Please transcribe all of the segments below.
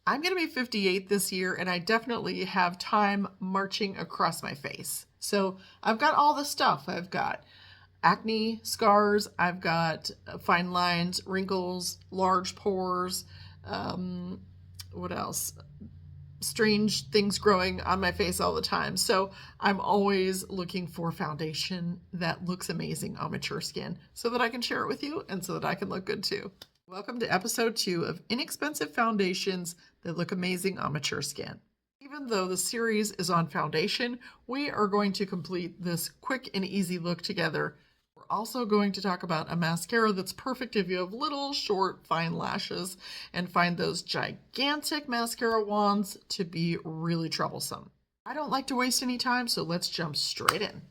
I'm going to be 58 this year, and I definitely have time marching across my face. So I've got all the stuff. I've got acne, scars, I've got fine lines, wrinkles, large pores. Um, what else? Strange things growing on my face all the time. So I'm always looking for foundation that looks amazing on mature skin so that I can share it with you and so that I can look good too. Welcome to episode 2 of Inexpensive Foundations That Look Amazing on Mature Skin. Even though the series is on foundation, we are going to complete this quick and easy look together. We're also going to talk about a mascara that's perfect if you have little, short, fine lashes and find those gigantic mascara wands to be really troublesome. I don't like to waste any time, so let's jump straight in.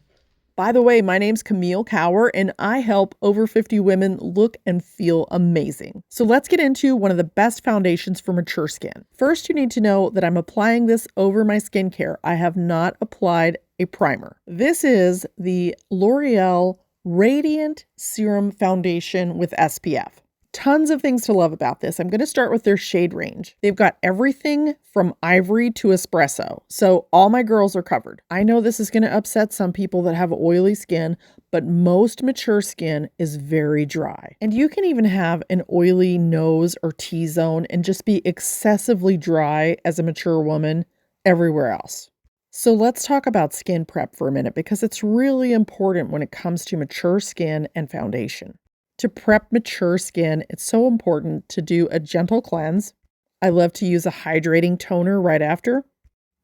By the way, my name's Camille Cower, and I help over 50 women look and feel amazing. So let's get into one of the best foundations for mature skin. First, you need to know that I'm applying this over my skincare. I have not applied a primer. This is the L'Oreal Radiant Serum Foundation with SPF. Tons of things to love about this. I'm going to start with their shade range. They've got everything from ivory to espresso. So all my girls are covered. I know this is going to upset some people that have oily skin, but most mature skin is very dry. And you can even have an oily nose or T-zone and just be excessively dry as a mature woman everywhere else. So let's talk about skin prep for a minute because it's really important when it comes to mature skin and foundation. To prep mature skin, it's so important to do a gentle cleanse. I love to use a hydrating toner right after.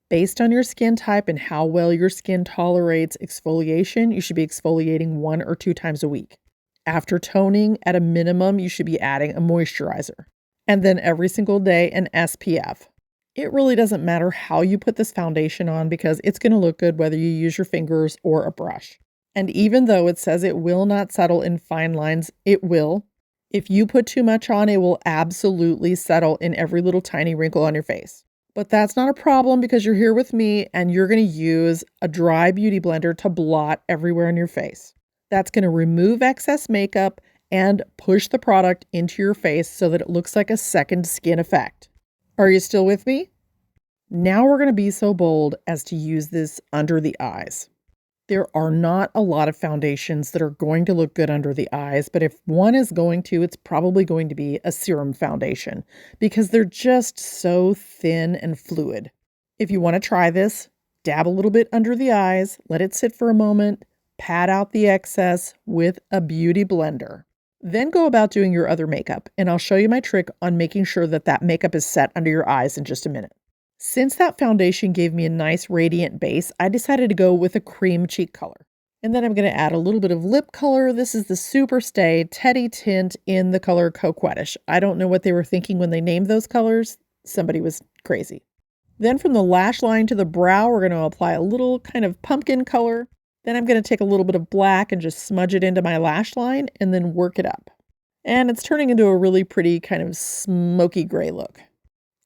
Based on your skin type and how well your skin tolerates exfoliation, you should be exfoliating 1 or 2 times a week. After toning, at a minimum, you should be adding a moisturizer. And then every single day, an SPF. It really doesn't matter how you put this foundation on because it's going to look good whether you use your fingers or a brush. And even though it says it will not settle in fine lines, it will. If you put too much on, it will absolutely settle in every little tiny wrinkle on your face. But that's not a problem because you're here with me and you're going to use a dry beauty blender to blot everywhere on your face. That's going to remove excess makeup and push the product into your face so that it looks like a second skin effect. Are you still with me? Now we're going to be so bold as to use this under the eyes. There are not a lot of foundations that are going to look good under the eyes, but if one is going to, it's probably going to be a serum foundation because they're just so thin and fluid. If you want to try this, dab a little bit under the eyes, let it sit for a moment, pat out the excess with a beauty blender. Then go about doing your other makeup, and I'll show you my trick on making sure that that makeup is set under your eyes in just a minute. Since that foundation gave me a nice radiant base, I decided to go with a cream cheek color. And then I'm going to add a little bit of lip color. This is the Super Stay Teddy Tint in the color Coquettish. I don't know what they were thinking when they named those colors. Somebody was crazy. Then from the lash line to the brow, we're going to apply a little kind of pumpkin color. Then I'm going to take a little bit of black and just smudge it into my lash line and then work it up. And it's turning into a really pretty kind of smoky gray look.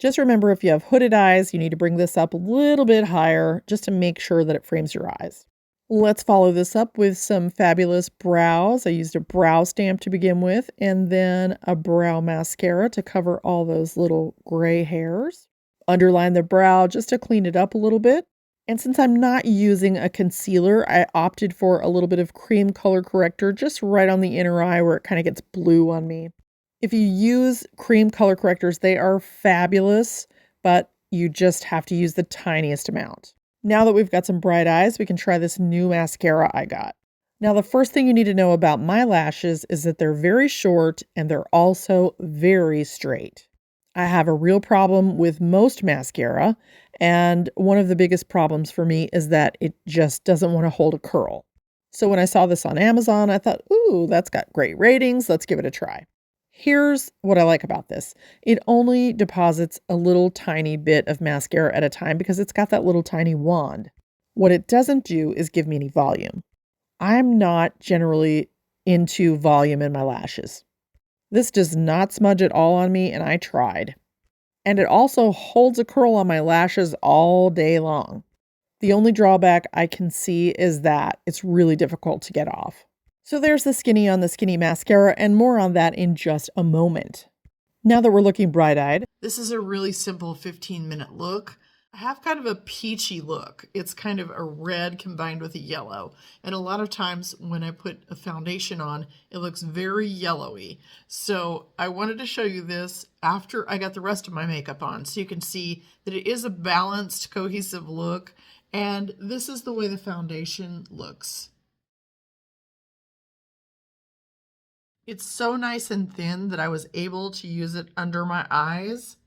Just remember, if you have hooded eyes, you need to bring this up a little bit higher just to make sure that it frames your eyes. Let's follow this up with some fabulous brows. I used a brow stamp to begin with, and then a brow mascara to cover all those little gray hairs. Underline the brow just to clean it up a little bit. And since I'm not using a concealer, I opted for a little bit of cream color corrector just right on the inner eye where it kind of gets blue on me. If you use cream color correctors, they are fabulous, but you just have to use the tiniest amount. Now that we've got some bright eyes, we can try this new mascara I got. Now, the first thing you need to know about my lashes is that they're very short and they're also very straight. I have a real problem with most mascara, and one of the biggest problems for me is that it just doesn't want to hold a curl. So when I saw this on Amazon, I thought, ooh, that's got great ratings. Let's give it a try. Here's what I like about this. It only deposits a little tiny bit of mascara at a time because it's got that little tiny wand. What it doesn't do is give me any volume. I'm not generally into volume in my lashes. This does not smudge at all on me, and I tried. And it also holds a curl on my lashes all day long. The only drawback I can see is that it's really difficult to get off. So there's the Skinny on the Skinny mascara, and more on that in just a moment. Now that we're looking bright-eyed, This is a really simple 15-minute look. I have kind of a peachy look. It's kind of a red combined with a yellow. And a lot of times when I put a foundation on, it looks very yellowy. So I wanted to show you this after I got the rest of my makeup on, so you can see that it is a balanced, cohesive look. And this is the way the foundation looks. It's so nice and thin that I was able to use it under my eyes.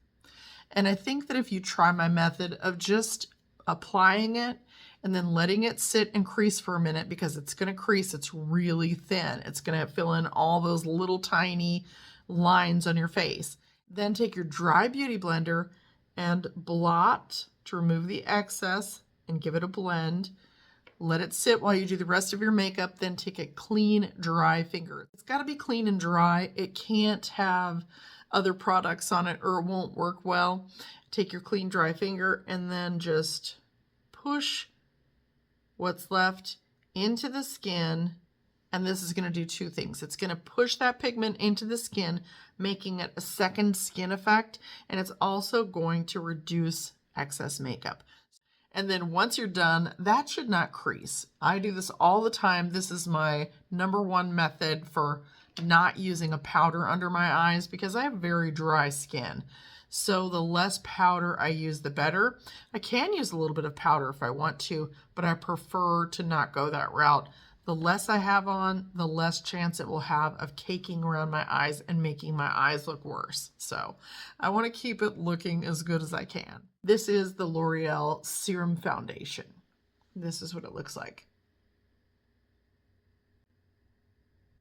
And I think that if you try my method of just applying it and then letting it sit and crease for a minute, because it's going to crease, it's really thin. It's going to fill in all those little tiny lines on your face. Then take your dry beauty blender and blot to remove the excess and give it a blend. Let it sit while you do the rest of your makeup, then take a clean, dry finger. It's got to be clean and dry. It can't have other products on it or it won't work well. Take your clean, dry finger and then just push what's left into the skin. And this is going to do two things. It's going to push that pigment into the skin, making it a second skin effect. And it's also going to reduce excess makeup. And then once you're done, that should not crease. I do this all the time. This is my #1 method for not using a powder under my eyes because I have very dry skin. So the less powder I use, the better. I can use a little bit of powder if I want to, but I prefer to not go that route. The less I have on, the less chance it will have of caking around my eyes and making my eyes look worse. So I want to keep it looking as good as I can. This is the L'Oreal Serum Foundation. This is what it looks like.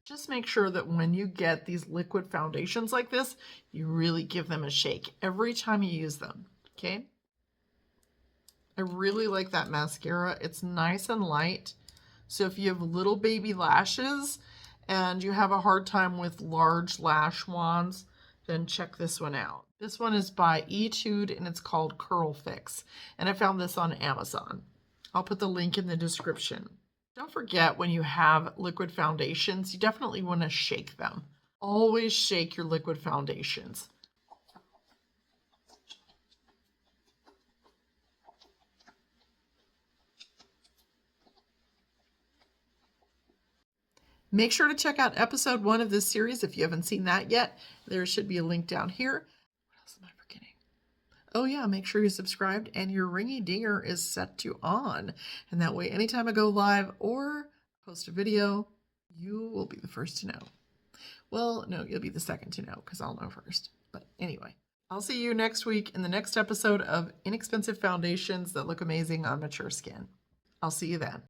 Just make sure that when you get these liquid foundations like this, you really give them a shake every time you use them, okay? I really like that mascara. It's nice and light. So if you have little baby lashes and you have a hard time with large lash wands, then check this one out. This one is by Etude and it's called Curl Fix. And I found this on Amazon. I'll put the link in the description. Don't forget, when you have liquid foundations, you definitely want to shake them. Always shake your liquid foundations. Make sure to check out episode 1 of this series if you haven't seen that yet. There should be a link down here. What else am I forgetting? Oh yeah, make sure you're subscribed and your ringy dinger is set to on. And that way, anytime I go live or post a video, you will be the first to know. Well, no, you'll be the second to know because I'll know first. But anyway, I'll see you next week in the next episode of Inexpensive Foundations That Look Amazing on Mature Skin. I'll see you then.